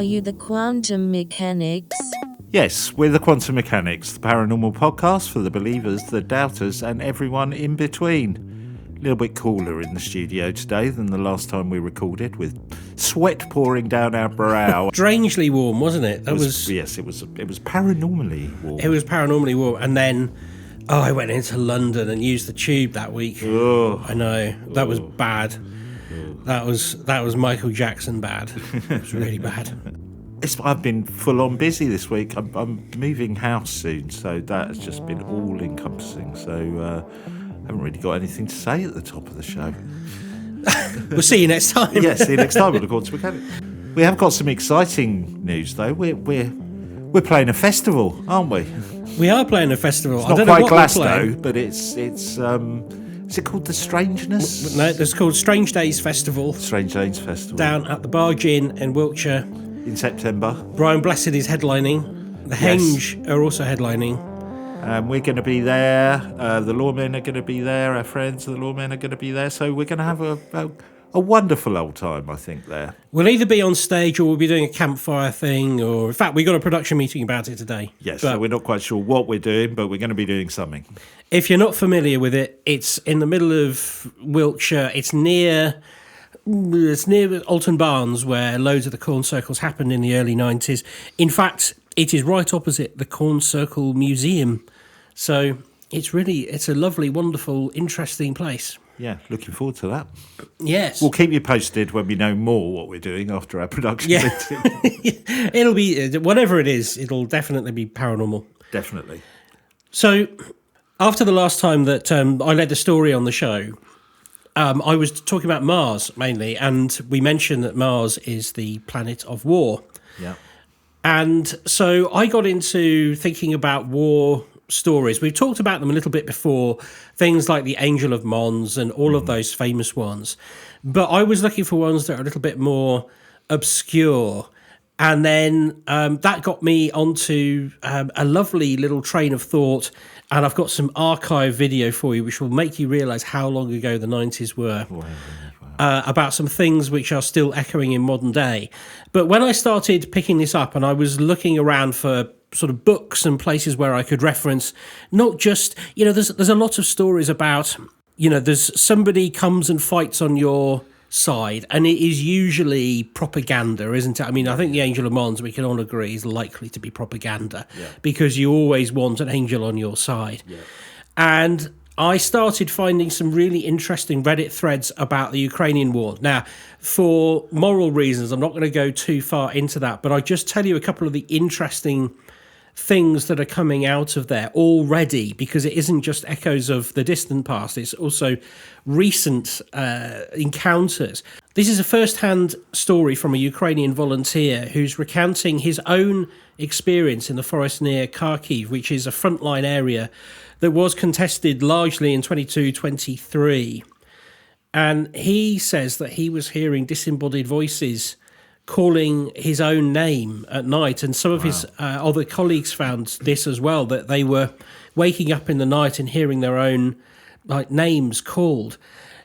Are you the quantum mechanics? Yes, we're the Quantum Mechanics, the paranormal podcast for the believers, the doubters, and everyone in between. A little bit cooler in the studio today than the last time we recorded, with sweat pouring down our brow. Strangely warm, wasn't it? Yes, it was paranormally warm. It was paranormally warm, and then I went into London and used the tube that week. Oh, I know that was bad. That was Michael Jackson bad. It was really bad. I've been full on busy this week. I'm moving house soon, so that has just been all encompassing. So I haven't really got anything to say at the top of the show. We'll see you next time. Yeah, see you next time on the Quantum Mechanics. We have got some exciting news though. We're playing a festival, aren't we? We are playing a festival. It's not quite Glasgow, but it's is it called the Strangeness? No, it's called Strange Days Festival. Strange Days Festival. Down at the Barge Inn in Wiltshire. In September. Brian Blessed is headlining. The Henge are also headlining. We're going to be there. The lawmen are going to be there. Our friends, the lawmen, are going to be there. So we're going to have a wonderful old time, I think, there. We'll either be on stage or we'll be doing a campfire thing. Or, in fact, we got a production meeting about it today. Yes, so we're not quite sure what we're doing, but we're going to be doing something. If you're not familiar with it, it's in the middle of Wiltshire. It's near Alton Barnes, where loads of the corn circles happened in the early 90s. In fact, it is right opposite the Corn Circle Museum. So it's a lovely, wonderful, interesting place. Yeah, looking forward to that. Yes. We'll keep you posted when we know more what we're doing after our production meeting. It'll be, whatever it is, it'll definitely be paranormal. Definitely. So after the last time that I led the story on the show, I was talking about Mars mainly, and we mentioned that Mars is the planet of war. Yeah. And so I got into thinking about war stories. We've talked about them a little bit before, things like the Angel of Mons and all of those famous ones. But I was looking for ones that are a little bit more obscure. And then that got me onto a lovely little train of thought. And I've got some archive video for you, which will make you realise how long ago the 90s were, about some things which are still echoing in modern day. But when I started picking this up and I was looking around for sort of books and places where I could reference, not just, there's a lot of stories about, there's somebody comes and fights on your side, and it is usually propaganda, isn't it? I mean, I think the Angel of Mons, we can all agree, is likely to be propaganda, because you always want an angel on your side. Yeah. And I started finding some really interesting Reddit threads about the Ukrainian war. Now, for moral reasons, I'm not going to go too far into that, but I'll just tell you a couple of the interesting things that are coming out of there already, because it isn't just echoes of the distant past, it's also recent encounters. This is a first-hand story from a Ukrainian volunteer who's recounting his own experience in the forest near Kharkiv, which is a frontline area that was contested largely in 22-23. And he says that he was hearing disembodied voices calling his own name at night, and some of his other colleagues found this as well, that they were waking up in the night and hearing their own names called.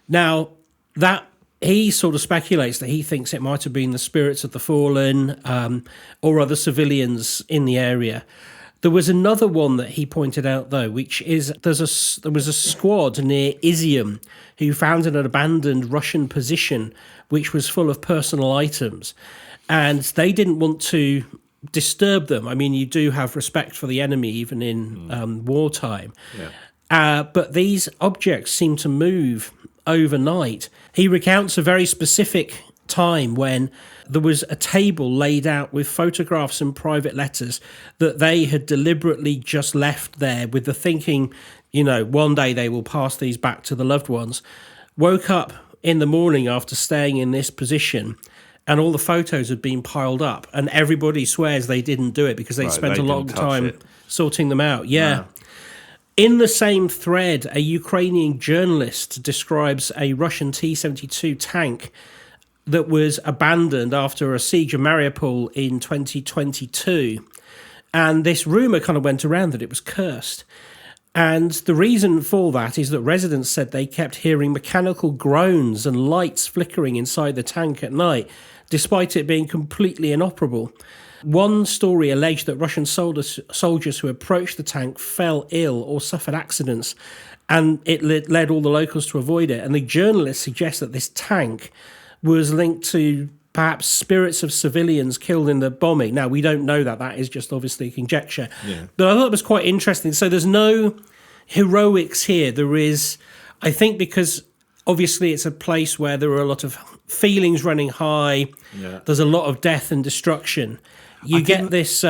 Now, that he sort of speculates that he thinks it might have been the spirits of the fallen or other civilians in the area. There was another one that he pointed out, though, which is there was a squad near Izium who found an abandoned Russian position which was full of personal items, and they didn't want to disturb them. I mean, you do have respect for the enemy even in wartime. Yeah. But these objects seem to move overnight. He recounts a very specific time when there was a table laid out with photographs and private letters that they had deliberately just left there with the thinking, one day they will pass these back to the loved ones. Woke up in the morning after staying in this position, and all the photos had been piled up, and everybody swears they didn't do it because they spent a long time sorting them out. Yeah. Wow. In the same thread, a Ukrainian journalist describes a Russian T-72 tank that was abandoned after a siege of Mariupol in 2022. And this rumour kind of went around that it was cursed. And the reason for that is that residents said they kept hearing mechanical groans and lights flickering inside the tank at night, despite it being completely inoperable. One story alleged that Russian soldiers who approached the tank fell ill or suffered accidents, and it led all the locals to avoid it. And the journalists suggest that this tank was linked to perhaps spirits of civilians killed in the bombing. Now, we don't know that. That is just obviously conjecture. Yeah. But I thought it was quite interesting. So there's no heroics here. There is, I think, because obviously it's a place where there are a lot of feelings running high. Yeah. There's a lot of death and destruction. You get this...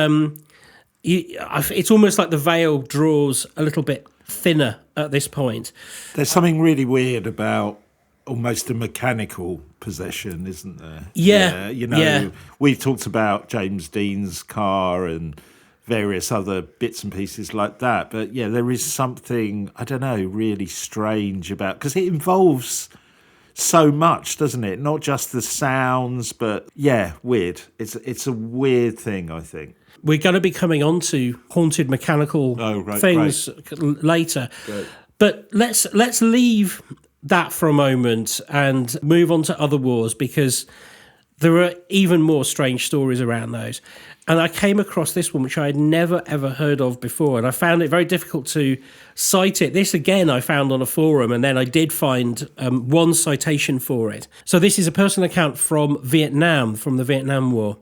it's almost like the veil draws a little bit thinner at this point. There's something really weird about almost a mechanical possession, isn't there? Yeah. We've talked about James Dean's car and various other bits and pieces like that. But yeah, there is something, I don't know, really strange about, because it involves so much, doesn't it? Not just the sounds, but yeah, weird. It's a weird thing, I think. We're going to be coming on to haunted mechanical things later. Great. But let's leave that for a moment and move on to other wars, because there are even more strange stories around those. And I came across this one, which I had never, ever heard of before. And I found it very difficult to cite it. This, again, I found on a forum, and then I did find one citation for it. So this is a personal account from Vietnam, from the Vietnam War.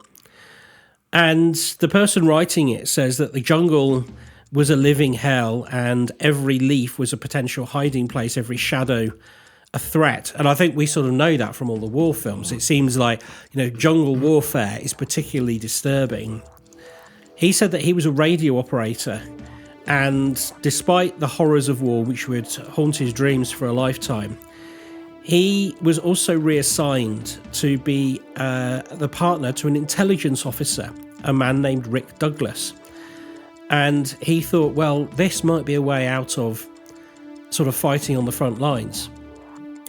And the person writing it says that the jungle was a living hell, and every leaf was a potential hiding place, every shadow a threat. And I think we sort of know that from all the war films. It seems like, jungle warfare is particularly disturbing. He said that he was a radio operator, and despite the horrors of war, which would haunt his dreams for a lifetime, he was also reassigned to be the partner to an intelligence officer, a man named Rick Douglas. And he thought, well, this might be a way out of sort of fighting on the front lines.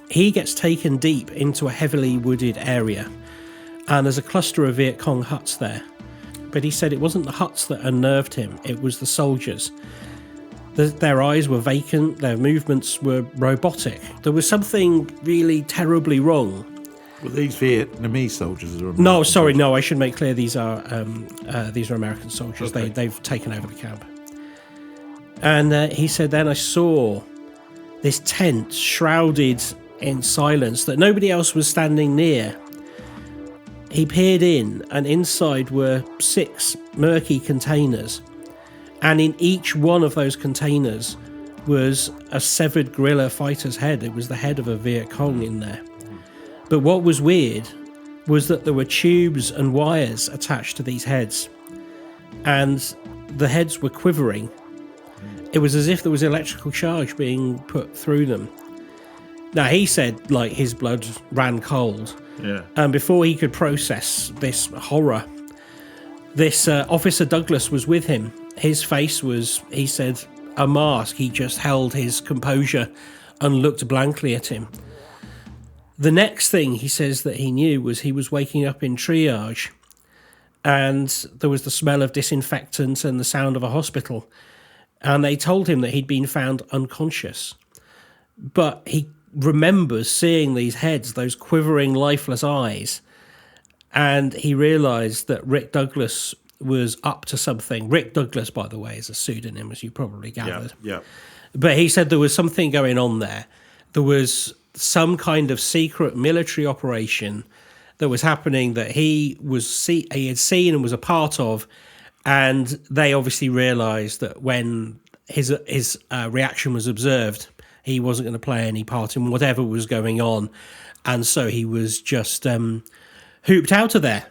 He gets taken deep into a heavily wooded area, and there's a cluster of Viet Cong huts there. But he said it wasn't the huts that unnerved him, it was the soldiers. Their eyes were vacant, their movements were robotic. There was something really terribly wrong. Well, these Vietnamese soldiers are American. No, sorry, no, I should make clear these are American soldiers. Okay. They've taken over the camp. And he said, then I saw this tent shrouded in silence that nobody else was standing near. He peered in, and inside were 6 murky containers. And in each one of those containers was a severed guerrilla fighter's head. It was the head of a Viet Cong in there. But what was weird was that there were tubes and wires attached to these heads, and the heads were quivering. It was as if there was electrical charge being put through them. Now, he said, like, his blood ran cold. Yeah. And before he could process this horror, this Officer Douglas was with him. His face was, he said, a mask. He just held his composure and looked blankly at him. The next thing he says that he knew was he was waking up in triage, and there was the smell of disinfectant and the sound of a hospital. And they told him that he'd been found unconscious. But he remembers seeing these heads, those quivering, lifeless eyes, and he realised that Rick Douglas was up to something. Rick Douglas, by the way, is a pseudonym, as you probably gathered. Yeah. But he said there was something going on there. There was some kind of secret military operation that was happening that he had seen and was a part of, and they obviously realised that when his reaction was observed, he wasn't going to play any part in whatever was going on, and so he was just hooped out of there.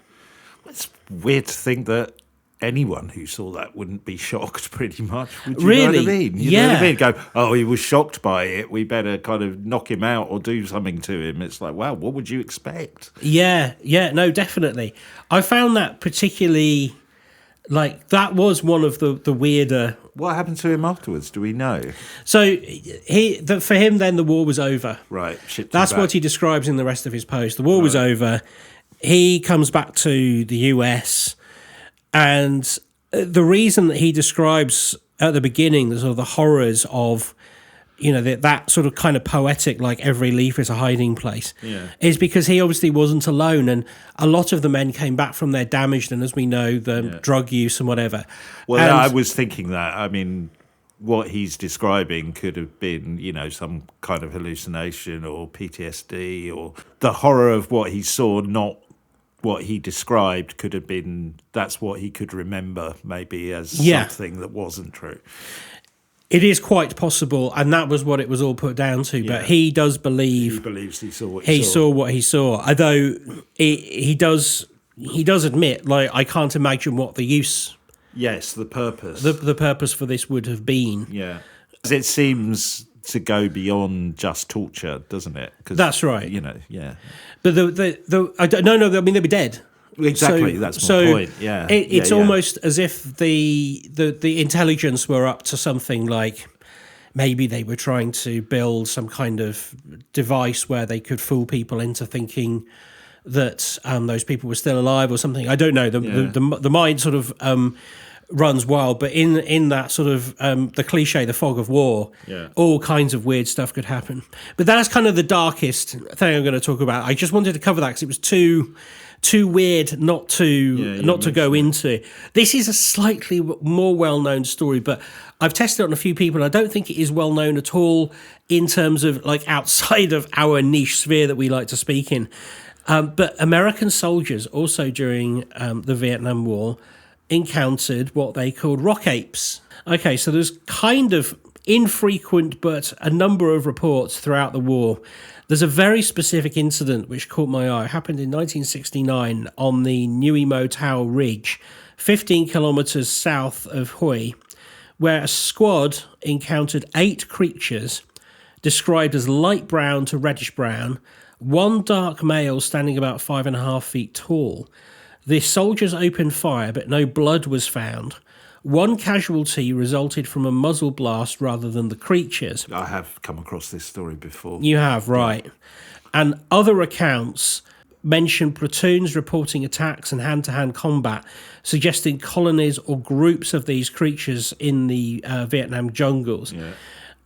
It's weird to think that anyone who saw that wouldn't be shocked, pretty much. Would you Really? know what I mean? You know what I mean? Go, oh, he was shocked by it. We better kind of knock him out or do something to him. It's like, wow, what would you expect? Yeah, no, definitely. I found that particularly, like, that was one of the weirder. What happened to him afterwards? Do we know? So for him, then the war was over. Right. That's what he describes in the rest of his post. The war was over. He comes back to the US, and the reason that he describes at the beginning, the sort of the horrors of, that sort of kind of poetic, like every leaf is a hiding place, is because he obviously wasn't alone. And a lot of the men came back from there damaged, and as we know, the drug use and whatever. Well, and I was thinking that. I mean, what he's describing could have been, some kind of hallucination or PTSD, or the horror of what he saw, not what he described, could have been, that's what he could remember maybe as something that wasn't true. It is quite possible, and that was what it was all put down to. But he does believe he believes he saw what he saw what he saw. Although he does admit, like, I can't imagine what the use. Yes, the purpose. The purpose for this would have been. Yeah, it seems to go beyond just torture, doesn't it? 'Cause, that's right. But no. I mean, they'd be dead. Exactly, that's my point. Yeah, it's almost as if the intelligence were up to something like, maybe they were trying to build some kind of device where they could fool people into thinking that those people were still alive or something. I don't know. The mind sort of runs wild, but in that sort of the cliche, the fog of war, all kinds of weird stuff could happen. But that's kind of the darkest thing I'm going to talk about. I just wanted to cover that because it was too weird not to go into. This is a slightly more well-known story, but I've tested it on a few people, and I don't think it is well-known at all in terms of, like, outside of our niche sphere that we like to speak in. But American soldiers also during the Vietnam War encountered what they called rock apes. Okay, so there's kind of infrequent but a number of reports throughout the war. There's a very specific incident which caught my eye. It happened in 1969 on the Nui Mo Tau Ridge, 15 kilometres south of Hue, where a squad encountered 8 creatures described as light brown to reddish brown, one dark male standing about 5.5 feet tall. The soldiers opened fire, but no blood was found. One casualty resulted from a muzzle blast rather than the creatures. I have come across this story before. You have, right. And other accounts mention platoons reporting attacks and hand-to-hand combat, suggesting colonies or groups of these creatures in the Vietnam jungles. Yeah.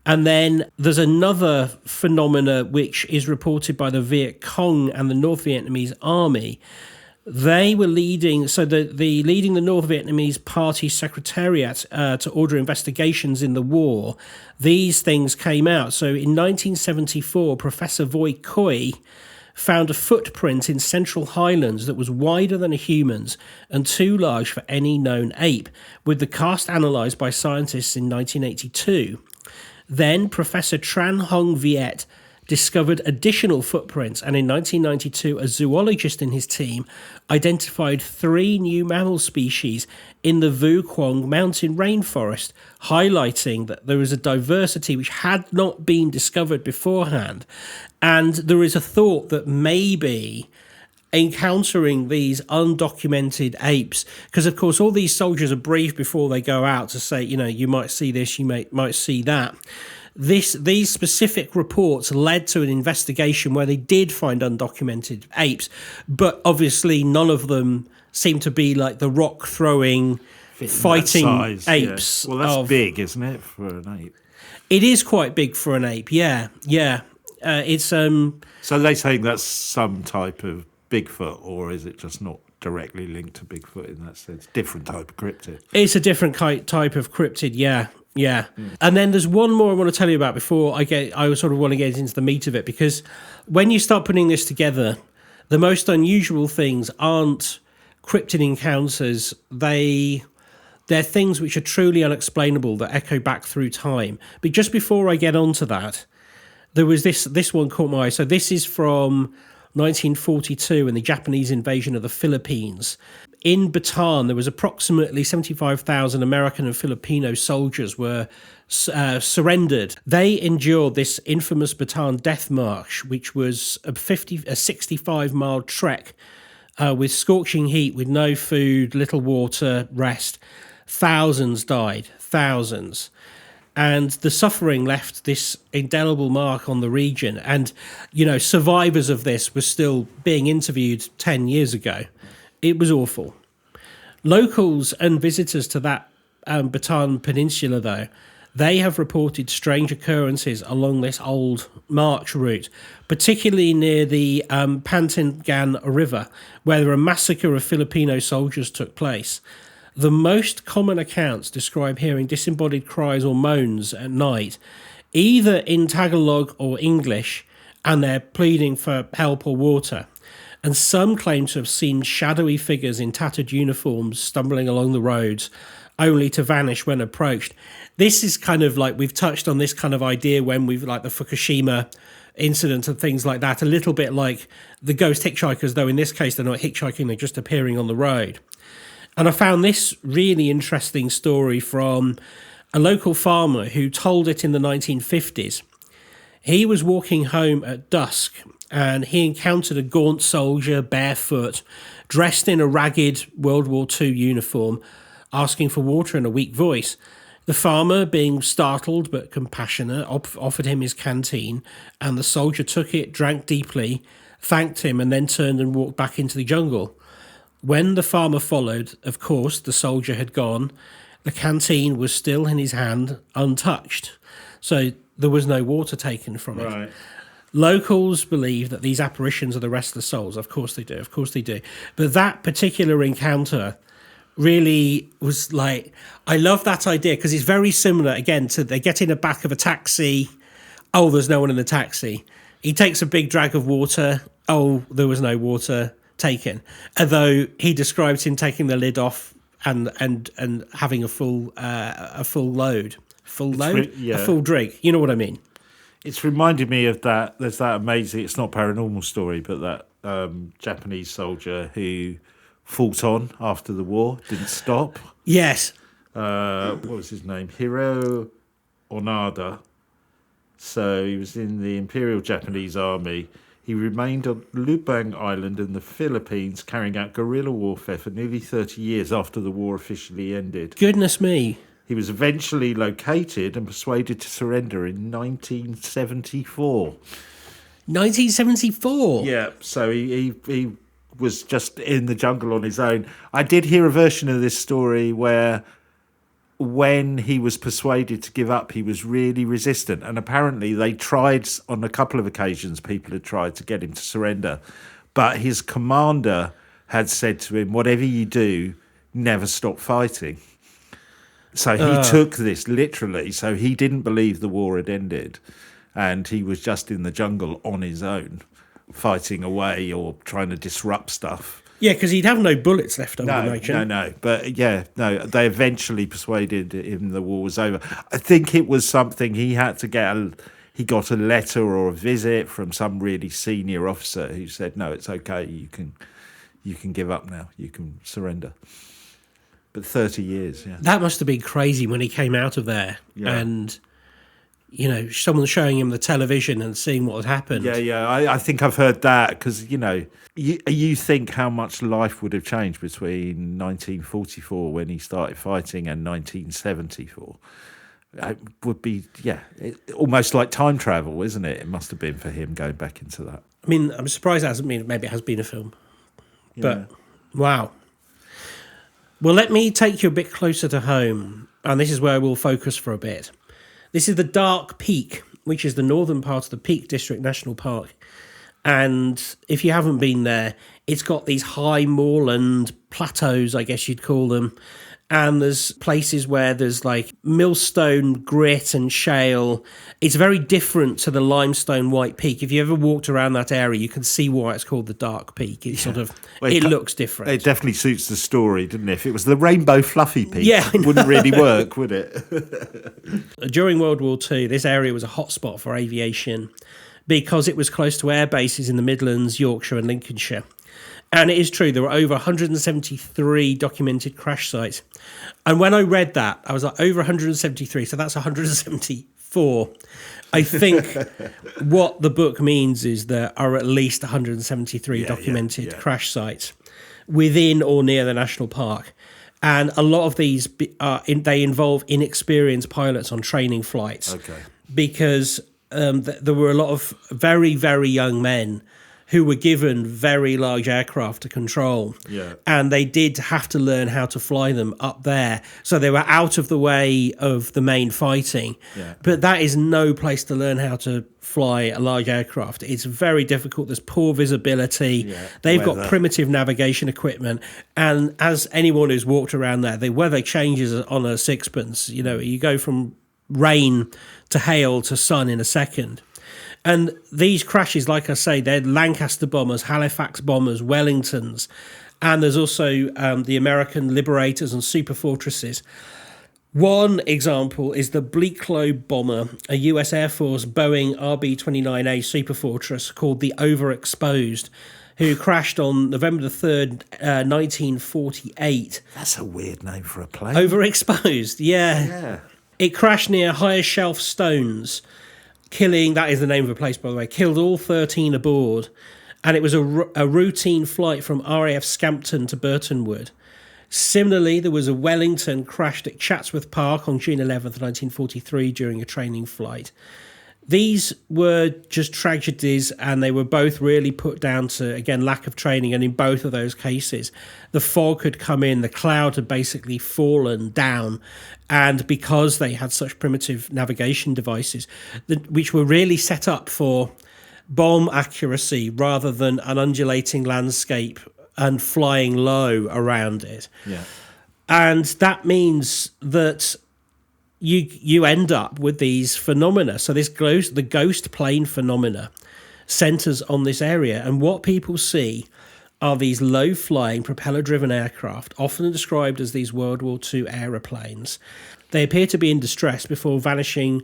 And then there's another phenomena which is reported by the Viet Cong and the North Vietnamese army. They were leading the North Vietnamese Party Secretariat to order investigations in the war. These things came out. So in 1974, Professor Voi Khoi found a footprint in Central Highlands that was wider than a human's and too large for any known ape, with the cast analysed by scientists in 1982. Then Professor Tran Hong Viet discovered additional footprints, and in 1992 a zoologist and his team identified 3 new mammal species in the Vu Quang mountain rainforest, highlighting that there is a diversity which had not been discovered beforehand. And there is a thought that maybe encountering these undocumented apes, because of course all these soldiers are briefed before they go out to say, you might see this, you might see that. These specific reports led to an investigation where they did find undocumented apes, but obviously none of them seem to be like the rock-throwing, fighting apes. Yeah. Well, that's big, isn't it, for an ape? It is quite big for an ape, yeah. It's So they saying that's some type of Bigfoot, or is it just not directly linked to Bigfoot in that sense? Different type of cryptid. It's a different type of cryptid, yeah. And then there's one more I want to tell you about before I sort of want to get into the meat of it, because when you start putting this together, the most unusual things aren't cryptid encounters. They're things which are truly unexplainable that echo back through time. But just before I get onto that, there was this one caught my eye. So this is from 1942 and the Japanese invasion of the Philippines. In Bataan, there was approximately 75,000 American and Filipino soldiers were surrendered. They endured this infamous Bataan Death March, which was a 65-mile trek with scorching heat, with no food, little water, rest. Thousands died, thousands. And the suffering left this indelible mark on the region. And, survivors of this were still being interviewed 10 years ago. It was awful. Locals and visitors to that Bataan Peninsula, though, they have reported strange occurrences along this old march route, particularly near the Pantingan River, where a massacre of Filipino soldiers took place. The most common accounts describe hearing disembodied cries or moans at night, either in Tagalog or English, and they're pleading for help or water. And some claim to have seen shadowy figures in tattered uniforms stumbling along the roads, only to vanish when approached. This is kind of like, we've touched on this kind of idea when we've, like the Fukushima incident and things like that, a little bit like the ghost hitchhikers, though in this case they're not hitchhiking, they're just appearing on the road. And I found this really interesting story from a local farmer who told it in the 1950s. He was walking home at dusk and he encountered a gaunt soldier, barefoot, dressed in a ragged World War II uniform, asking for water in a weak voice. The farmer, being startled but compassionate, offered him his canteen, and the soldier took it, drank deeply, thanked him, and then turned and walked back into the jungle. When the farmer followed, of course, the soldier had gone. The canteen was still in his hand, untouched. So there was no water taken from it. Right. Locals believe that these apparitions are the restless souls. Of course they do. Of course they do. But that particular encounter really was like, I love that idea because it's very similar, again, to they get in the back of a taxi. Oh, there's no one in the taxi. He takes a big drag of water. Oh, there was no water taken. Although he describes him taking the lid off and having a full load. Full load? Yeah. A full drink. You know what I mean? It's reminded me of that. There's that amazing, it's not paranormal story, but that Japanese soldier who fought on after the war, didn't stop. Yes. What was his name? Hiro Onada. So he was in the Imperial Japanese Army. He remained on Lubang Island in the Philippines, carrying out guerrilla warfare for nearly 30 years after the war officially ended. Goodness me. He was eventually located and persuaded to surrender in 1974. 1974? Yeah, so he was just in the jungle on his own. I did hear a version of this story where when he was persuaded to give up, he was really resistant. And apparently they tried, on a couple of occasions, people had tried to get him to surrender. But his commander had said to him, whatever you do, never stop fighting. So he took this literally. So he didn't believe the war had ended. And he was just in the jungle on his own, fighting away or trying to disrupt stuff. Yeah, because he'd have no bullets left, I would imagine. No. But they eventually persuaded him the war was over. I think it was something he had to get. He got a letter or a visit from some really senior officer who said, no, it's okay. You can give up now. You can surrender. But 30 years, yeah. That must have been crazy when he came out of there and, you know, someone showing him the television and seeing what had happened. Yeah. I think I've heard that because, you know, you think how much life would have changed between 1944 when he started fighting and 1974. It would be, almost like time travel, isn't it? It must have been for him going back into that. I mean, I'm surprised it hasn't been, maybe it has been a film. Yeah. But, wow. Well, let me take you a bit closer to home, and this is where we'll focus for a bit. This is the Dark Peak, which is the northern part of the Peak District National Park. And if you haven't been there, it's got these high moorland plateaus, I guess you'd call them. And there's places where there's like millstone, grit and shale. It's very different to the limestone White Peak. If you ever walked around that area, you can see why it's called the Dark Peak. It's sort of, it looks different. It definitely suits the story, didn't it? If it was the Rainbow Fluffy Peak, it wouldn't really work, would it? During World War II, this area was a hotspot for aviation because it was close to air bases in the Midlands, Yorkshire and Lincolnshire. And it is true, there were over 173 documented crash sites. And when I read that, I was like, over 173, so that's 174. I think what the book means is there are at least 173 documented crash sites within or near the national park. And a lot of these, they involve inexperienced pilots on training flights. Okay. Because there were a lot of very, very young men who were given very large aircraft to control. Yeah. And they did have to learn how to fly them up there. So they were out of the way of the main fighting. Yeah. But that is no place to learn how to fly a large aircraft. It's very difficult. There's poor visibility. Yeah. They've Weather. got primitive navigation equipment. And as anyone who's walked around there, the weather changes on a sixpence. You know, you go from rain to hail to sun in a second. And these crashes, like I say, they're Lancaster bombers, Halifax bombers, Wellingtons, and there's also the American Liberators and Super Fortresses. One example is the Bleaklow bomber, a US Air Force Boeing RB-29A Super Fortress called the Overexposed, who crashed on November the 3rd, 1948. That's a weird name for a plane. Overexposed, yeah. Yeah. It crashed near Higher Shelf Stones, killing, that is the name of a place, by the way, killed all 13 aboard. And it was a routine flight from RAF Scampton to Burtonwood. Similarly, there was a Wellington crashed at Chatsworth Park on June 11th, 1943 during a training flight. These were just tragedies, and they were both really put down to, again, lack of training. And in both of those cases, the fog had come in, the cloud had basically fallen down. And because they had such primitive navigation devices, which were really set up for bomb accuracy rather than an undulating landscape and flying low around it. Yeah. And that means that you end up with these phenomena. So the ghost plane phenomena centers on this area. And what people see are these low-flying, propeller-driven aircraft, often described as these World War II aeroplanes. They appear to be in distress before vanishing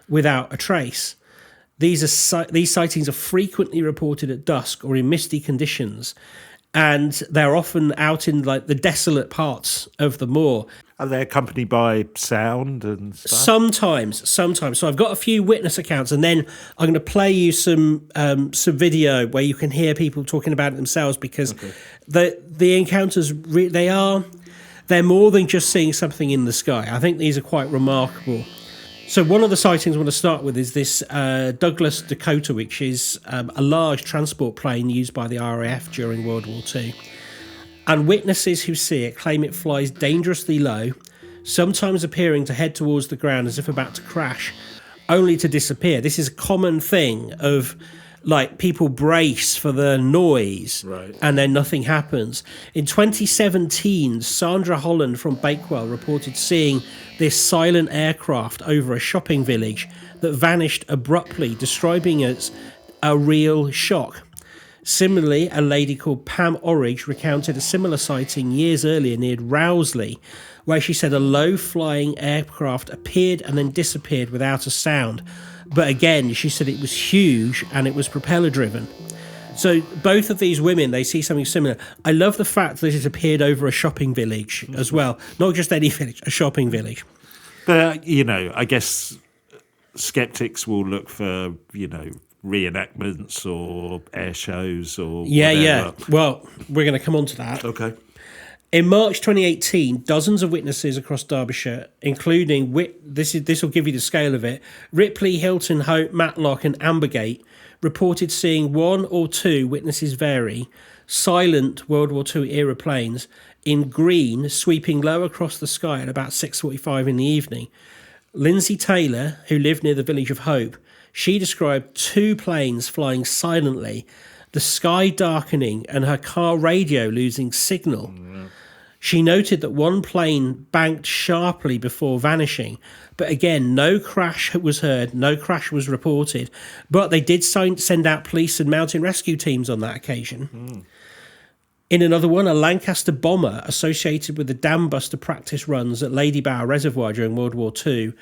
without a trace. These sightings are frequently reported at dusk or in misty conditions, and they're often out in like the desolate parts of the moor. Are they accompanied by sound and stuff? Sometimes. So I've got a few witness accounts, and then I'm going to play you some video where you can hear people talking about it themselves, because the encounters they're more than just seeing something in the sky. I think these are quite remarkable. So one of the sightings I want to start with is this Douglas Dakota, which is a large transport plane used by the RAF during World War II. And witnesses who see it claim it flies dangerously low, sometimes appearing to head towards the ground as if about to crash, only to disappear. This is a common thing of, like, people brace for the noise, right, and then nothing happens. In 2017, Sandra Holland from Bakewell reported seeing this silent aircraft over a shopping village that vanished abruptly, describing it as a real shock. Similarly, a lady called Pam Orridge recounted a similar sighting years earlier near Rowsley, where she said a low-flying aircraft appeared and then disappeared without a sound. But again, she said it was huge and it was propeller-driven. So both of these women, they see something similar. I love the fact that it appeared over a shopping village as well. Not just any village, a shopping village. But, I guess skeptics will look for, reenactments or air shows or whatever. Yeah. Well, we're going to come on to that. Okay. In March 2018, dozens of witnesses across Derbyshire, including, this will give you the scale of it, Ripley, Hilton, Hope, Matlock and Ambergate, reported seeing one or two, witnesses vary, silent World War II era planes in green sweeping low across the sky at about 6:45 in the evening. Lindsay Taylor, who lived near the village of Hope, she described two planes flying silently, the sky darkening and her car radio losing signal. She noted that one plane banked sharply before vanishing, but again, no crash was heard, no crash was reported, but they did send out police and mountain rescue teams on that occasion. In another one, a Lancaster bomber associated with the dam buster practice runs at Lady Bower Reservoir during World War II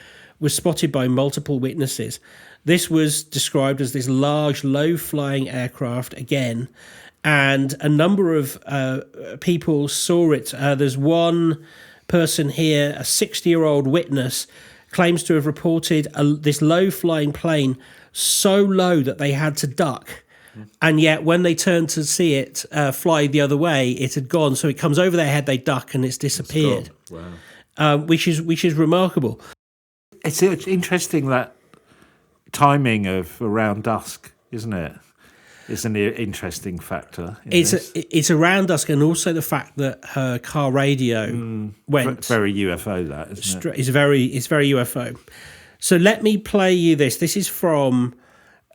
was spotted by multiple witnesses. This was described as this large, low-flying aircraft again, and a number of people saw it. There's one person here, a 60-year-old witness, claims to have reported this low-flying plane so low that they had to duck. And yet when they turned to see it fly the other way, it had gone. So it comes over their head, they duck, and it's disappeared. Wow. Which is remarkable. It's interesting, that timing of around dusk, isn't it? is an interesting factor. It's around dusk, and also the fact that her car radio went very UFO. That isn't it? It's very UFO. So let me play you this. This is from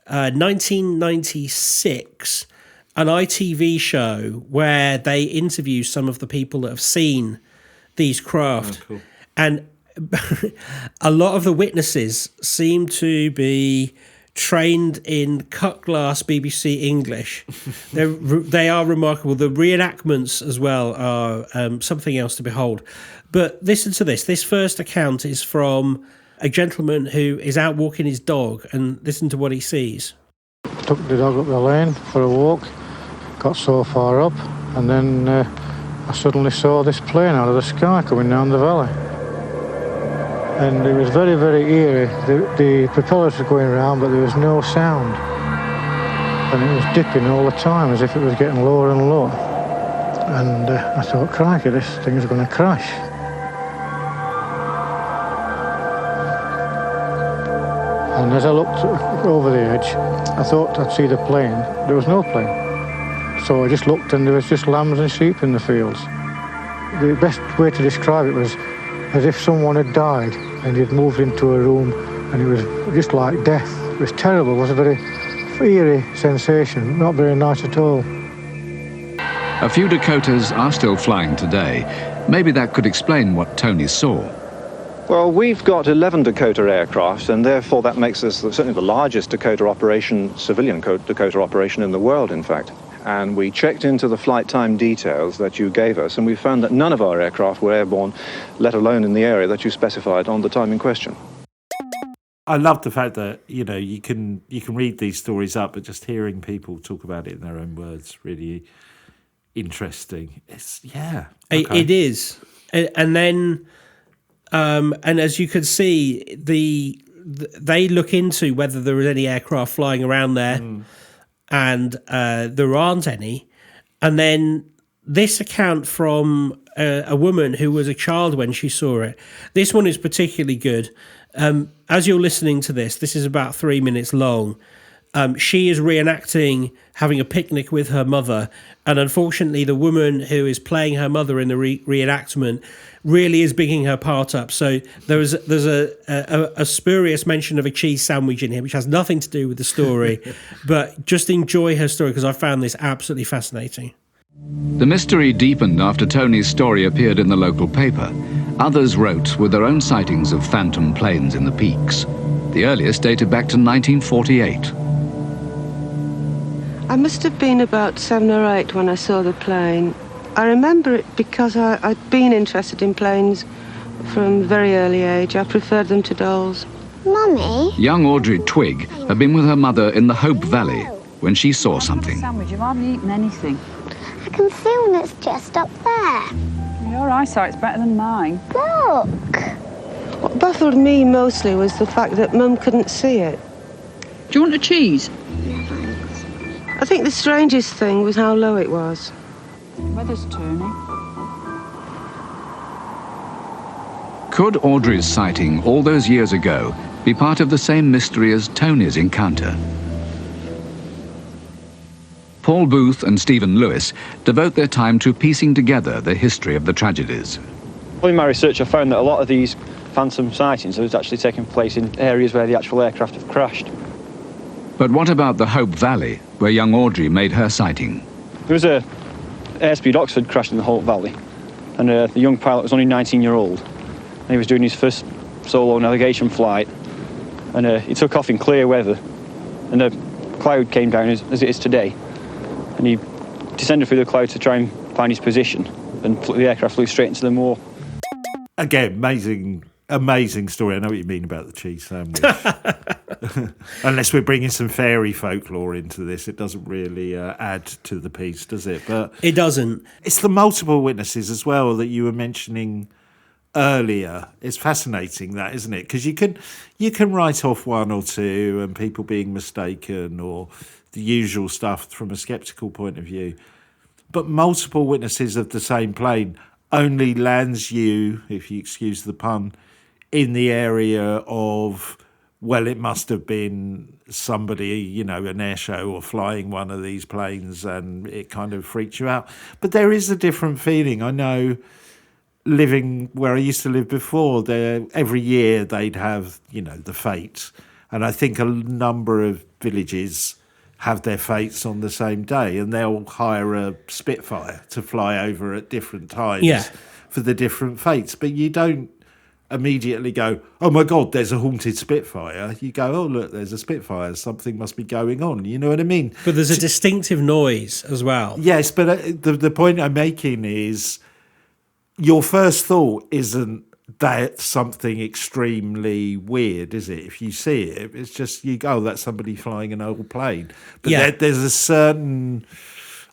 1996, an ITV show where they interview some of the people that have seen these craft. Oh, cool. And a lot of the witnesses seem to be trained in cut glass BBC English. They are remarkable. The reenactments as well are something else to behold. But listen to this. This first account is from a gentleman who is out walking his dog, and listen to what he sees. Took the dog up the lane for a walk, got so far up, and then I suddenly saw this plane out of the sky coming down the valley. And it was very, very eerie. The propellers were going around, but there was no sound. And it was dipping all the time, as if it was getting lower and lower. And I thought, crikey, this thing's going to crash. And as I looked over the edge, I thought I'd see the plane. There was no plane. So I just looked, and there was just lambs and sheep in the fields. The best way to describe it was as if someone had died and he'd moved into a room, and it was just like death. It was terrible. It was a very eerie sensation, not very nice at all. A few Dakotas are still flying today. Maybe that could explain what Tony saw. Well, we've got 11 Dakota aircraft, and therefore that makes us certainly the largest Dakota operation, civilian Dakota operation in the world, in fact. And we checked into the flight time details that you gave us, and we found that none of our aircraft were airborne, let alone in the area that you specified on the time in question. I love the fact that, you know, you can read these stories up, but just hearing people talk about it in their own words, really interesting. Okay. It is. And then, and as you can see, they look into whether there is any aircraft flying around there. And there aren't any. And then this account from a woman who was a child when she saw it. This one is particularly good. As you're listening to this is about 3 minutes long. She is reenacting having a picnic with her mother. And unfortunately, the woman who is playing her mother in the reenactment really is bigging her part up. So there's a spurious mention of a cheese sandwich in here, which has nothing to do with the story. But just enjoy her story, because I found this absolutely fascinating. The mystery deepened after Tony's story appeared in the local paper. Others wrote with their own sightings of phantom planes in the peaks. The earliest dated back to 1948. I must have been about 7 or 8 when I saw the plane. I remember it because I'd been interested in planes from a very early age. I preferred them to dolls. Mummy? Young Audrey Twigg had been with her mother in the Hope Valley when she saw something. Sandwich, you hardly eaten anything. I can see one that's just up there. Your eyesight's better than mine. Look. What baffled me mostly was the fact that Mum couldn't see it. Do you want a cheese? I think the strangest thing was how low it was. The weather's turning. Could Audrey's sighting all those years ago be part of the same mystery as Tony's encounter? Paul Booth and Stephen Lewis devote their time to piecing together the history of the tragedies. In my research, I found that a lot of these phantom sightings have actually taken place in areas where the actual aircraft have crashed. But what about the Hope Valley, where young Audrey made her sighting? There was a Airspeed Oxford crashed in the Hope Valley, and the young pilot was only 19-year-old, and he was doing his first solo navigation flight, and he took off in clear weather, and a cloud came down as it is today, and he descended through the cloud to try and find his position, and the aircraft flew straight into the moor. Again, amazing story. I know what you mean about the cheese sandwich. Unless we're bringing some fairy folklore into this, it doesn't really add to the piece, does it? But it doesn't. It's the multiple witnesses as well that you were mentioning earlier. It's fascinating, that, isn't it? Because you can write off one or two and people being mistaken or the usual stuff from a sceptical point of view. But multiple witnesses of the same plane only lands you, if you excuse the pun, in the area of well, it must have been somebody, an air show or flying one of these planes, and it kind of freaks you out. But there is a different feeling. I know, living where I used to live before, every year they'd have, the fates. And I think a number of villages have their fates on the same day, and they'll hire a Spitfire to fly over at different times for the different fates. But you don't immediately go, oh my God, there's a haunted Spitfire. You go, oh look, there's a Spitfire. Something must be going on. You know what I mean? But there's a distinctive noise as well. Yes, but the point I'm making is your first thought isn't that something extremely weird, is it? If you see it, it's just you go, oh, that's somebody flying an old plane. But there's a certain,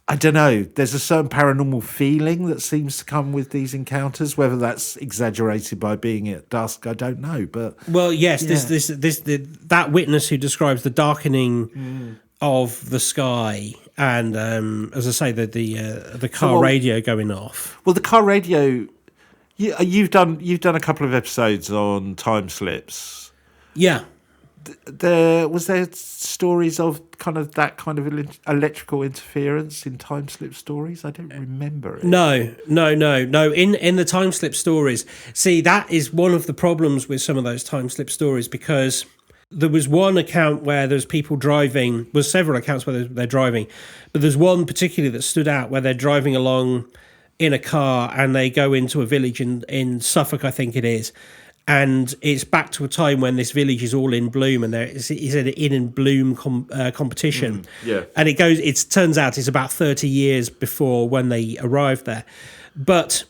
I don't know, there's a certain paranormal feeling that seems to come with these encounters. Whether that's exaggerated by being at dusk, I don't know. But well, yes, that witness who describes the darkening of the sky and, as I say, the car radio going off. Well, the car radio. You've done a couple of episodes on time slips. Yeah. There stories of that kind of electrical interference in time slip stories. I don't remember it. No. In the time slip stories, see, that is one of the problems with some of those time slip stories, because there was one account where there's people driving. There's several accounts where they're driving, but there's one particularly that stood out where they're driving along in a car and they go into a village in Suffolk, I think it is. And it's back to a time when this village is all in bloom, and there is an in bloom competition. And it turns out it's about 30 years before when they arrived there. But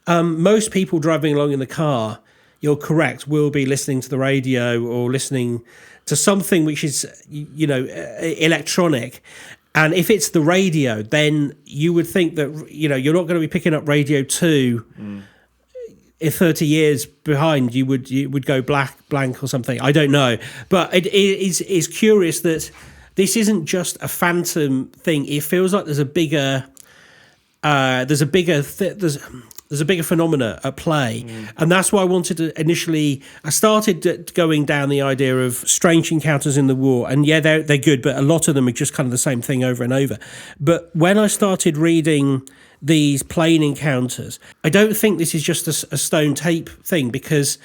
most people driving along in the car, you're correct, will be listening to the radio or listening to something which is, electronic. And if it's the radio, then you would think that, you're not going to be picking up Radio 2 if 30 years behind. You would go blank or something. I don't know. But it's curious that this isn't just a phantom thing. It feels like there's a bigger phenomena at play. And that's why I wanted to I started going down the idea of strange encounters in the war, and they're good, but a lot of them are just kind of the same thing over and over. But when I started reading these plane encounters, I don't think this is just a stone tape thing, because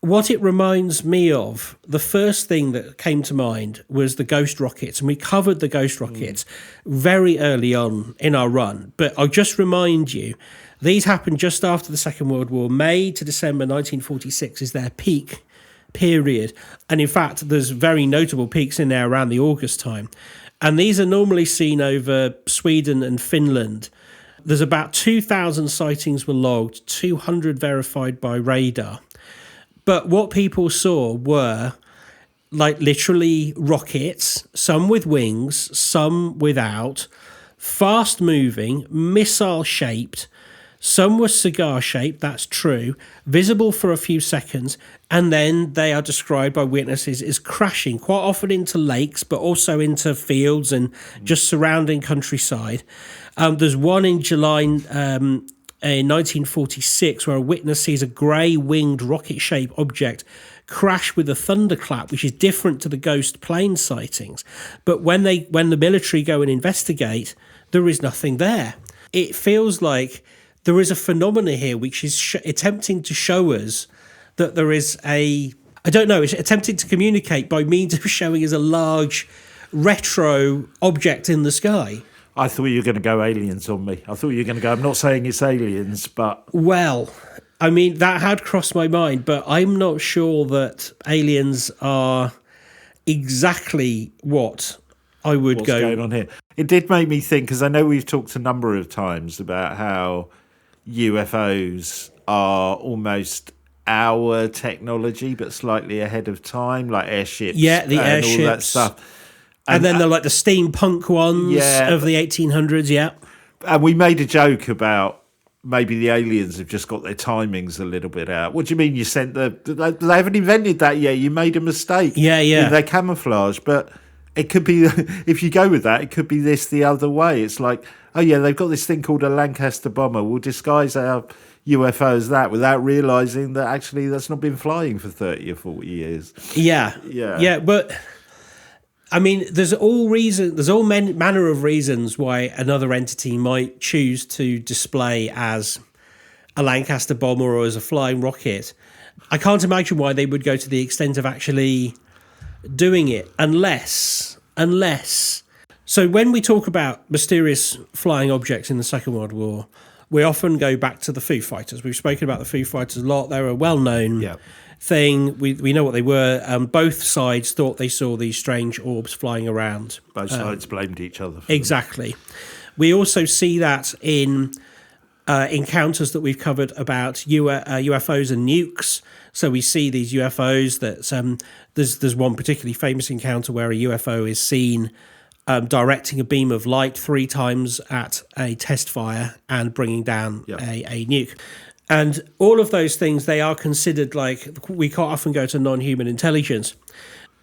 what it reminds me of, the first thing that came to mind was the ghost rockets, and we covered the ghost rockets very early on in our run. But I'll just remind you, these happened just after the Second World War. May to December 1946 is their peak period. And in fact, there's very notable peaks in there around the August time. And these are normally seen over Sweden and Finland. There's about 2,000 sightings were logged, 200 verified by radar. But what people saw were like literally rockets, some with wings, some without, fast moving, missile shaped. Some were cigar-shaped, that's true, visible for a few seconds, and then they are described by witnesses as crashing, quite often into lakes, but also into fields and just surrounding countryside. There's one in July in 1946 where a witness sees a grey-winged rocket-shaped object crash with a thunderclap, which is different to the ghost plane sightings. But when the military go and investigate, there is nothing there. It feels like there is a phenomena here which is attempting to show us that there is it's attempting to communicate by means of showing us a large retro object in the sky. I thought you were going to go aliens on me. I thought you were going to go, I'm not saying it's aliens, but... Well, I mean, that had crossed my mind, but I'm not sure that aliens are exactly what I would What's go... going on here? It did make me think, because I know we've talked a number of times about how UFOs are almost our technology, but slightly ahead of time, like airships. Yeah, the airships. All that stuff. And then they're like the steampunk ones of the 1800s, yeah. And we made a joke about maybe the aliens have just got their timings a little bit out. What do you mean you sent they haven't invented that yet? You made a mistake. Yeah. They camouflage, but it could be, if you go with that, it could be this the other way. It's like, oh yeah, they've got this thing called a Lancaster bomber. We'll disguise our, UFO as that without realising that actually that's not been flying for 30 or 40 years. Yeah, but I mean, there's all manner of reasons why another entity might choose to display as a Lancaster bomber or as a flying rocket. I can't imagine why they would go to the extent of actually doing it unless. So when we talk about mysterious flying objects in the Second World War, we often go back to the Foo Fighters. We've spoken about the Foo Fighters a lot. They're a well-known thing. We know what they were. Both sides thought they saw these strange orbs flying around. Both sides blamed each other for exactly. Them. We also see that in encounters that we've covered about UFOs and nukes. So we see these UFOs that there's one particularly famous encounter where a UFO is seen directing a beam of light 3 times at a test fire and bringing down a nuke. And all of those things, they are considered like, we can't often go to non-human intelligence.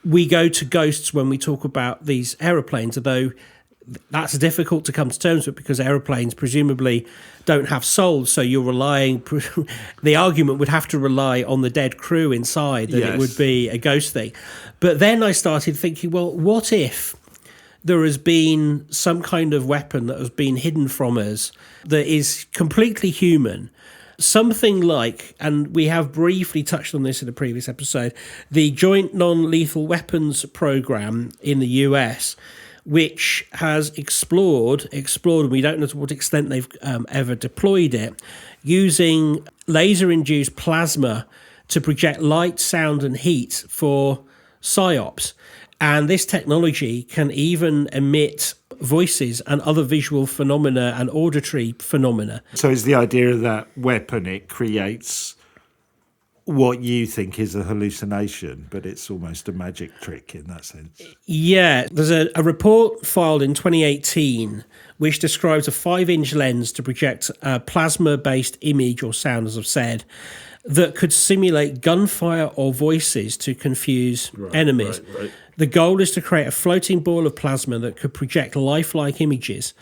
We go to ghosts when we talk about these aeroplanes, although that's difficult to come to terms with because aeroplanes presumably don't have souls. So you're relying, the argument would have to rely on the dead crew inside, that it would be a ghost thing. But then I started thinking, well, what if there has been some kind of weapon that has been hidden from us that is completely human? Something like, and we have briefly touched on this in a previous episode, the Joint Non-Lethal Weapons Program in the US, which has explored, and we don't know to what extent they've ever deployed it, using laser-induced plasma to project light, sound, and heat for psyops. And this technology can even emit voices and other visual phenomena and auditory phenomena. So is the idea of that weapon, it creates what you think is a hallucination, but it's almost a magic trick in that sense? Yeah, there's a report filed in 2018 which describes a 5-inch lens to project a plasma-based image or sound, as I've said, that could simulate gunfire or voices to confuse enemies. Right. The goal is to create a floating ball of plasma that could project lifelike images,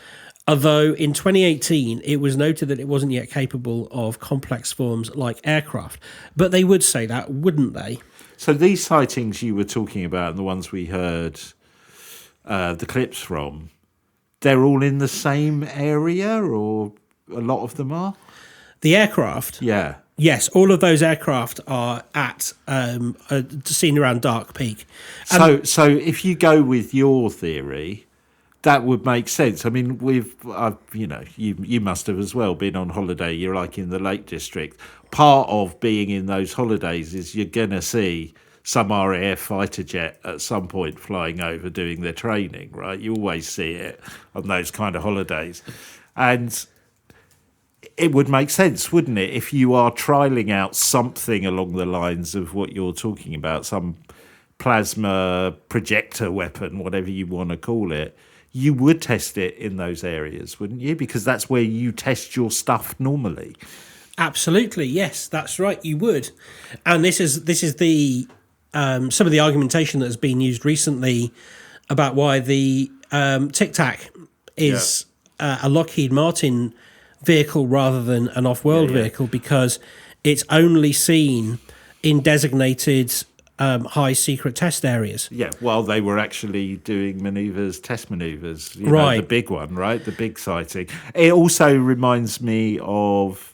although in 2018 it was noted that it wasn't yet capable of complex forms like aircraft. But they would say that, wouldn't they? So these sightings you were talking about and the ones we heard the clips from, they're all in the same area, or a lot of them are? The aircraft? Yeah. Yes, all of those aircraft are at seen around Dark Peak. So if you go with your theory, that would make sense. I mean, you must have as well been on holiday. You're like in the Lake District. Part of being in those holidays is you're going to see some RAF fighter jet at some point flying over doing their training, right? You always see it on those kind of holidays. And it would make sense, wouldn't it, if you are trialling out something along the lines of what you're talking about, some plasma projector weapon, whatever you want to call it, you would test it in those areas, wouldn't you? Because that's where you test your stuff normally. Absolutely, yes, that's right, you would. And this is the some of the argumentation that has been used recently about why the Tic Tac is a Lockheed Martin vehicle rather than an off-world vehicle, because it's only seen in designated high secret test areas. Yeah, while they were actually doing test manoeuvres. You know, the big one, right? The big sighting. It also reminds me of,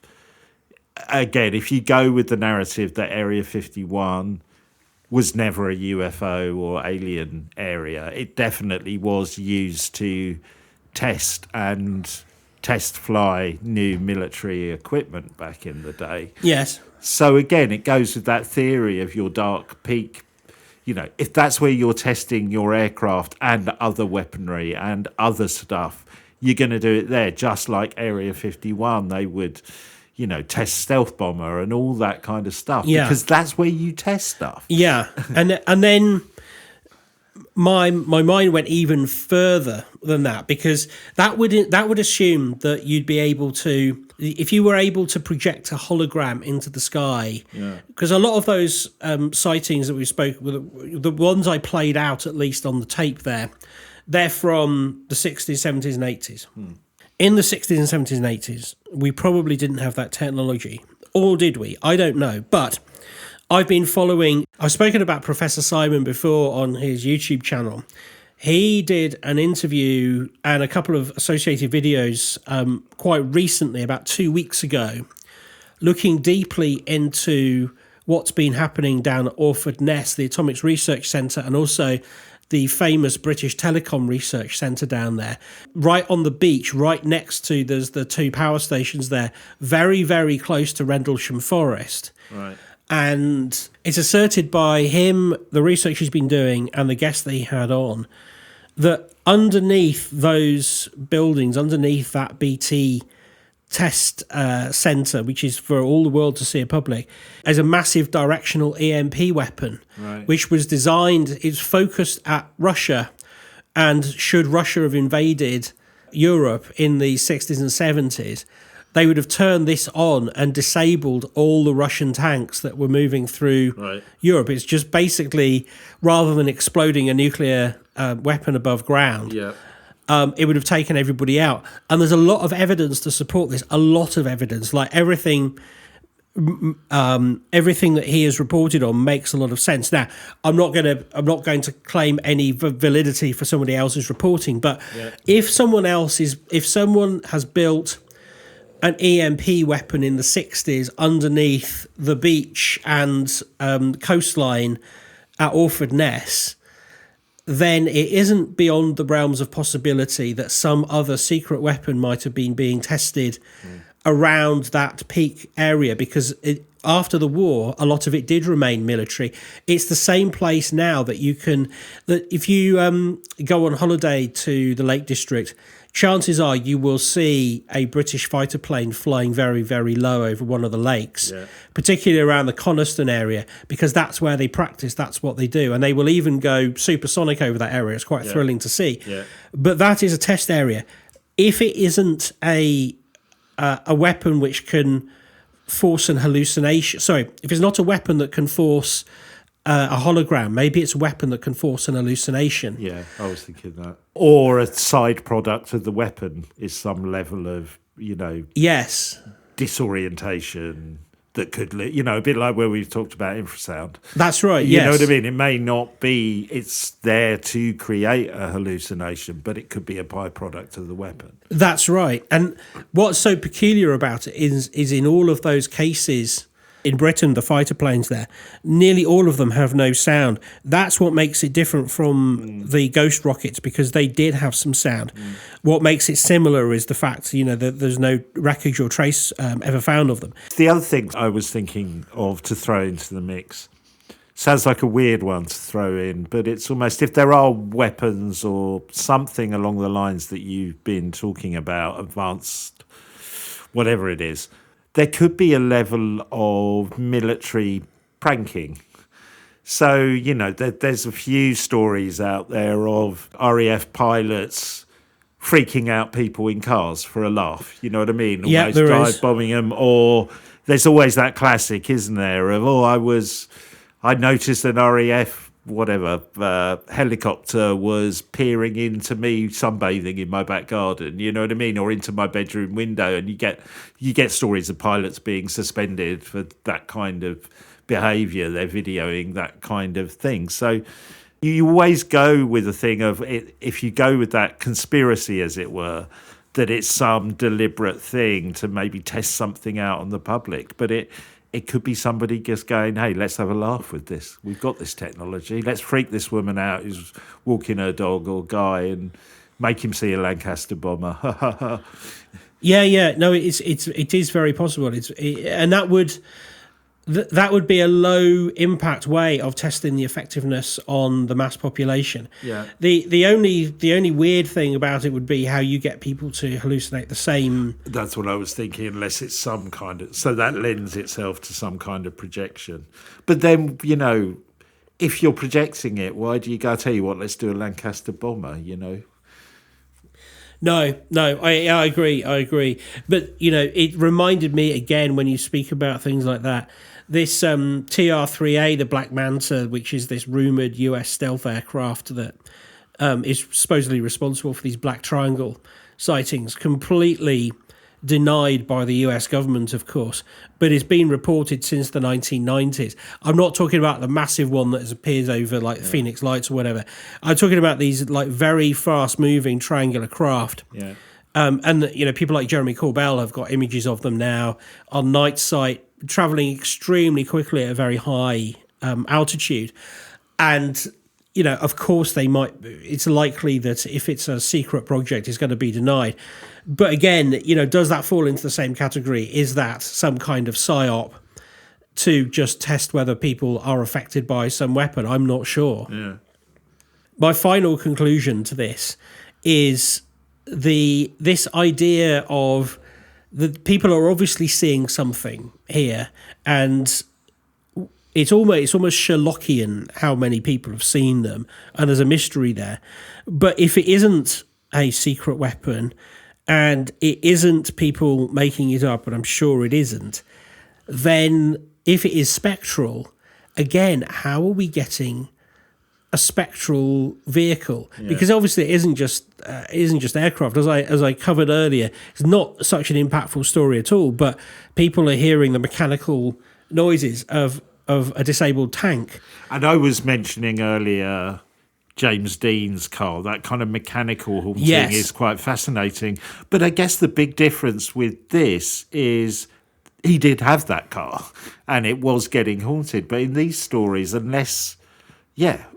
again, if you go with the narrative that Area 51 was never a UFO or alien area, it definitely was used to test fly new military equipment back in the day. Yes. So again, it goes with that theory of your Dark Peak. You know, if that's where you're testing your aircraft and other weaponry and other stuff, you're going to do it there, just like Area 51. They would, test stealth bomber and all that kind of stuff. Yeah. Because that's where you test stuff. Yeah. And then my mind went even further than that, because that would assume that you'd be able to, if you were able to project a hologram into the sky, because a lot of those sightings that we spoke with, the ones I played out at least on the tape there, they're from the 60s, 70s and 80s. In the 60s and 70s and 80s, we probably didn't have that technology. Or did we? I don't know. But I've spoken about Professor Simon before on his YouTube channel. He did an interview and a couple of associated videos quite recently, about 2 weeks ago, looking deeply into what's been happening down at Orford Ness, the Atomics Research Centre, and also the famous British Telecom Research Centre down there, right on the beach, right next to, there's the two power stations there, very, very close to Rendlesham Forest. Right. And it's asserted by him, the research he's been doing, and the guests that he had on, that underneath those buildings, underneath that BT test centre, which is for all the world to see in public, as a massive directional EMP weapon, right, which was designed, it's focused at Russia, and should Russia have invaded Europe in the 60s and 70s, they would have turned this on and disabled all the Russian tanks that were moving through Europe. It's just basically, rather than exploding a nuclear weapon above ground, it would have taken everybody out. And there's a lot of evidence to support this, a lot of evidence. Like everything that he has reported on makes a lot of sense. Now, I'm not going to claim any validity for somebody else's reporting, but if someone has built an EMP weapon in the 60s underneath the beach and coastline at Orford Ness, then it isn't beyond the realms of possibility that some other secret weapon might have been being tested around that peak area, because after the war, a lot of it did remain military. It's the same place now that if you go on holiday to the Lake District, chances are you will see a British fighter plane flying very, very low over one of the lakes, particularly around the Coniston area, because that's where they practice, that's what they do. And they will even go supersonic over that area. It's quite thrilling to see. But that is a test area. If it isn't a weapon which can force an hallucination, if it's not a weapon that can force a hologram, maybe it's a weapon that can force an hallucination. Yeah, I was thinking that. Or a side product of the weapon is some level of, disorientation that could, a bit like where we've talked about infrasound. That's right, You know what I mean? It may not be, it's there to create a hallucination, but it could be a byproduct of the weapon. That's right. And what's so peculiar about it is in all of those cases in Britain, the fighter planes there, nearly all of them have no sound. That's what makes it different from the Ghost rockets, because they did have some sound. What makes it similar is the fact, that there's no wreckage or trace ever found of them. The other thing I was thinking of to throw into the mix, sounds like a weird one to throw in, but it's almost, if there are weapons or something along the lines that you've been talking about, advanced, whatever it is, there could be a level of military pranking. So, there's a few stories out there of RAF pilots freaking out people in cars for a laugh. You know what I mean? Yeah, almost there dive is. bombing them. Or there's always that classic, isn't there, of, I noticed an RAF helicopter was peering into me sunbathing in my back garden, you know what I mean, or into my bedroom window, and you get stories of pilots being suspended for that kind of behaviour. They're videoing that kind of thing. So you always go with the thing of it, if you go with that conspiracy, as it were, that it's some deliberate thing to maybe test something out on the public, but it could be somebody just going, hey, let's have a laugh with this. We've got this technology. Let's freak this woman out who's walking her dog or guy and make him see a Lancaster bomber. Yeah. No, it is very possible. And that would be a low impact way of testing the effectiveness on the mass population. Yeah. The only weird thing about it would be how you get people to hallucinate the same. That's what I was thinking, unless it's some kind of, so that lends itself to some kind of projection. But then, if you're projecting it, why do you go, tell you what, let's do a Lancaster bomber, No, I agree. But, it reminded me again, when you speak about things like that, this TR-3A, the Black Manta, which is this rumoured US stealth aircraft that is supposedly responsible for these Black Triangle sightings, completely denied by the US government, of course, but it's been reported since the 1990s. I'm not talking about the massive one that has appeared over like Phoenix Lights or whatever. I'm talking about these like very fast moving triangular craft. Yeah. And you know, people like Jeremy Corbell have got images of them now on night sight, traveling extremely quickly at a very high altitude. And you know, of course, it's likely that if it's a secret project, it's going to be denied. But again, you know, does that fall into the same category? Is that some kind of psyop to just test whether people are affected by some weapon? I'm not sure. Yeah. My final conclusion to this is this idea of that people are obviously seeing something here, and it's almost Sherlockian how many people have seen them, and there's a mystery there. But if it isn't a secret weapon, and it isn't people making it up, and I'm sure it isn't, then if it is spectral, again, how are we getting a spectral vehicle? Yeah. Because obviously it isn't just aircraft. As I covered earlier, it's not such an impactful story at all, but people are hearing the mechanical noises of a disabled tank. And I was mentioning earlier James Dean's car, that kind of mechanical haunting is quite fascinating. But I guess the big difference with this is he did have that car and it was getting haunted. But in these stories, unless it's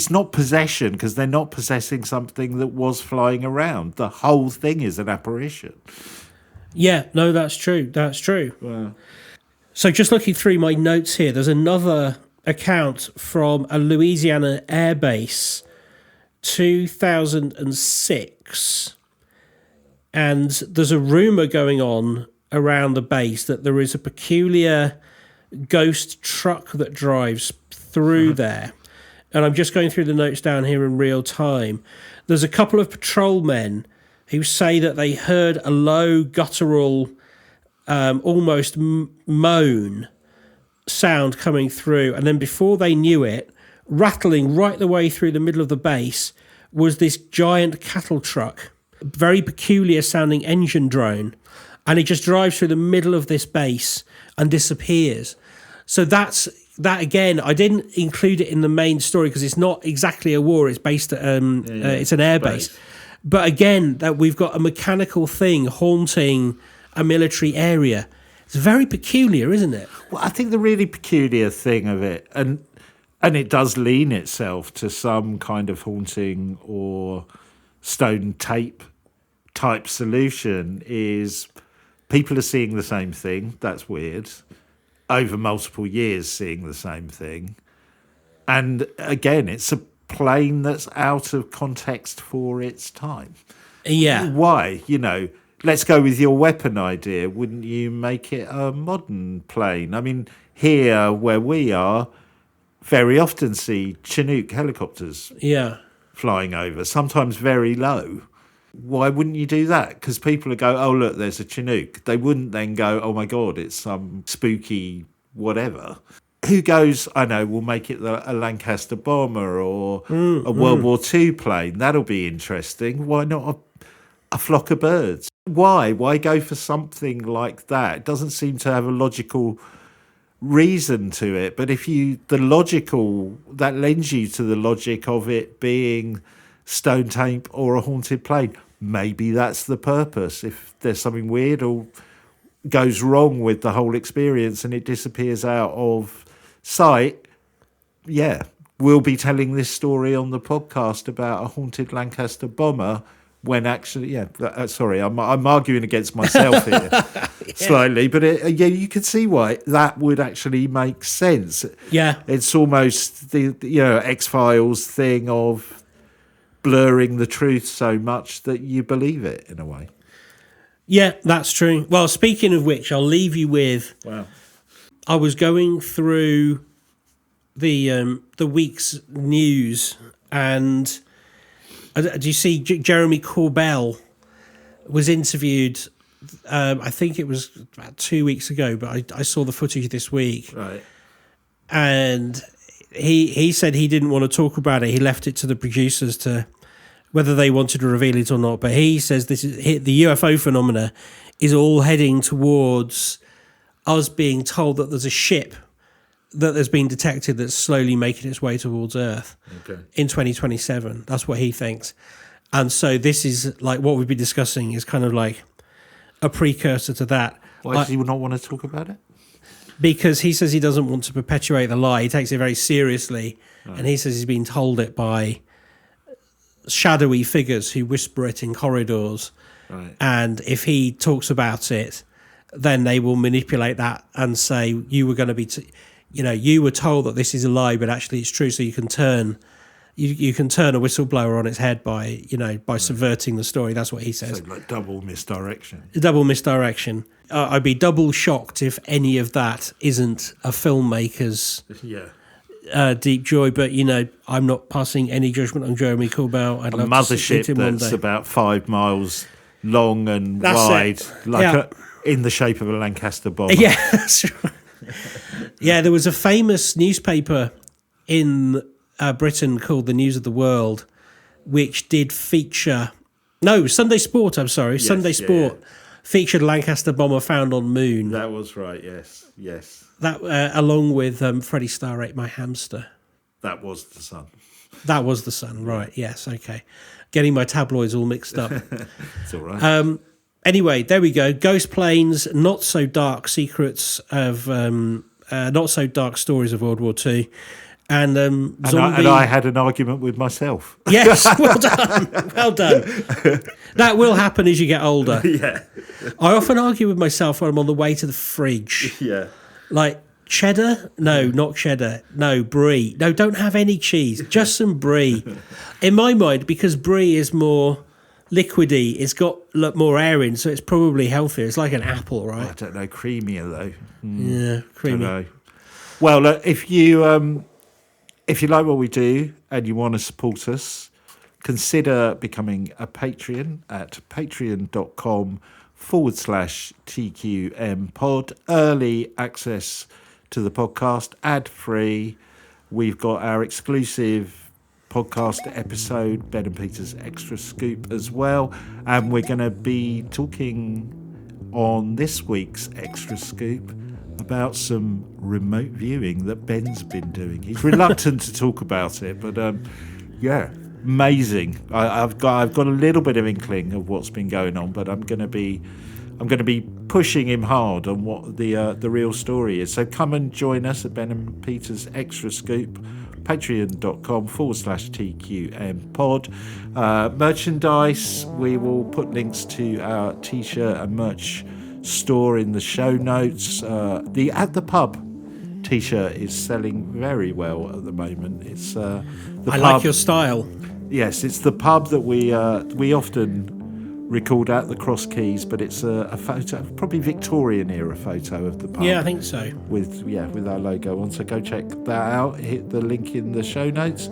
not possession, because they're not possessing something that was flying around. The whole thing is an apparition. Yeah, no, that's true. That's true. Wow. So just looking through my notes here, there's another account from a Louisiana air base, 2006. And there's a rumour going on around the base that there is a peculiar ghost truck that drives through there. And I'm just going through the notes down here in real time. There's a couple of patrolmen who say that they heard a low guttural almost moan sound coming through, and then before they knew it, rattling right the way through the middle of the base was this giant cattle truck, very peculiar sounding engine drone, and it just drives through the middle of this base and disappears. So that again, I didn't include it in the main story because it's not exactly a war, it's based at it's an air base. But again, that we've got a mechanical thing haunting a military area. It's very peculiar, isn't it? Well, I think the really peculiar thing of it, and it does lean itself to some kind of haunting or stone tape type solution, is people are seeing the same thing. That's weird. Over multiple years seeing the same thing. And again, it's a plane that's out of context for its time. Yeah. Why? You know, let's go with your weapon idea. Wouldn't you make it a modern plane? I mean, here where we are, very often see Chinook helicopters flying over, sometimes very low. Why wouldn't you do that? Because people would go, oh, look, there's a Chinook. They wouldn't then go, oh, my God, it's some spooky whatever. Who goes, I know, we'll make it a Lancaster bomber or a World War II plane. That'll be interesting. Why not a flock of birds? Why? Why go for something like that? It doesn't seem to have a logical reason to it. But that lends you to the logic of it being stone tape or a haunted plane. Maybe that's the purpose. If there's something weird or goes wrong with the whole experience and it disappears out of sight, we'll be telling this story on the podcast about a haunted Lancaster bomber when actually, sorry, I'm arguing against myself here slightly, but you can see why that would actually make sense. Yeah. It's almost the X-Files thing of blurring the truth so much that you believe it in a way. Yeah, that's true. Well, speaking of which, I'll leave you with... Wow. I was going through the week's news, and do you see Jeremy Corbell was interviewed, I think it was about 2 weeks ago, but I saw the footage this week. Right. And he said he didn't want to talk about it. He left it to the producers to whether they wanted to reveal it or not. But he says this is the UFO phenomena is all heading towards us being told that there's a ship that has been detected that's slowly making its way towards Earth in 2027. That's what he thinks. And so this is like what we've been discussing is kind of like a precursor to that. Why does he not want to talk about it? Because he says he doesn't want to perpetuate the lie. He takes it very seriously. And he says he's been told it by shadowy figures who whisper it in corridors. Right. And if he talks about it, then they will manipulate that and say, you were going to be, you were told that this is a lie, but actually it's true. So you can turn a whistleblower on its head by subverting the story. That's what he says. So like double misdirection. Double misdirection. I'd be double shocked if any of that isn't a filmmaker's deep joy. But, I'm not passing any judgment on Jeremy Corbell. I'd A love mothership to see him that's one day. about 5 miles long and That's wide, it. in the shape of a Lancaster bomber. Yeah, that's right. Yeah, there was a famous newspaper in Britain called the News of the World, which did feature... No, Sunday Sport, I'm sorry. Yes, Sunday Sport featured Lancaster bomber found on moon. That was right, yes. That along with Freddie Star Ate My Hamster. That was the Sun. That was the Sun, right, yes, okay. Getting my tabloids all mixed up. It's all right. Anyway, there we go. Ghost planes, not so dark secrets of... not so dark stories of World War II. And zombie... And I had an argument with myself. Yes, well done. Well done. That will happen as you get older. Yeah. I often argue with myself when I'm on the way to the fridge. Yeah. Like, cheddar? No, not cheddar. No, brie. No, don't have any cheese. Just some brie. In my mind, because brie is more liquidy, it's got more air in, so it's probably healthier. It's like an apple, right? I don't know, creamier though. Yeah, creamy. Don't know. Well, look, if you like what we do and you want to support us, consider becoming a Patreon at patreon.com/TQM pod. Early access to the podcast, ad-free. We've got our exclusive podcast episode, Ben and Peter's Extra Scoop as well. And we're going to be talking on this week's Extra Scoop about some remote viewing that Ben's been doing. He's reluctant to talk about it, but amazing. I've got a little bit of inkling of what's been going on, but I'm going to be pushing him hard on what the real story is. So come and join us at Ben and Peter's Extra Scoop, patreon.com/TQM pod. Merchandise, we will put links to our t-shirt and merch store in the show notes. The At the Pub t-shirt is selling very well at the moment. It's the I pub. like your style. Yes, it's the pub that we often record at, the Cross Keys, but it's a photo, probably Victorian era photo of the pub. Yeah, I think so. With our logo on. So go check that out. Hit the link in the show notes.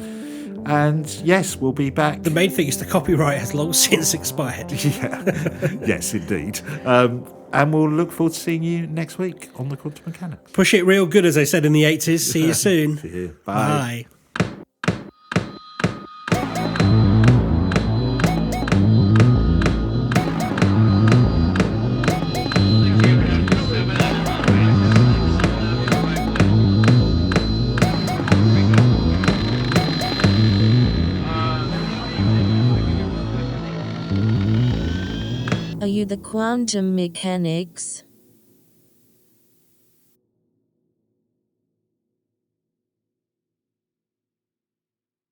And yes, we'll be back. The main thing is the copyright has long since expired. Yeah. Yes, indeed. And we'll look forward to seeing you next week on the Quantum Mechanics. Push it real good, as they said in the 80s. See you soon. See you. Bye. Bye. Are you the quantum mechanics?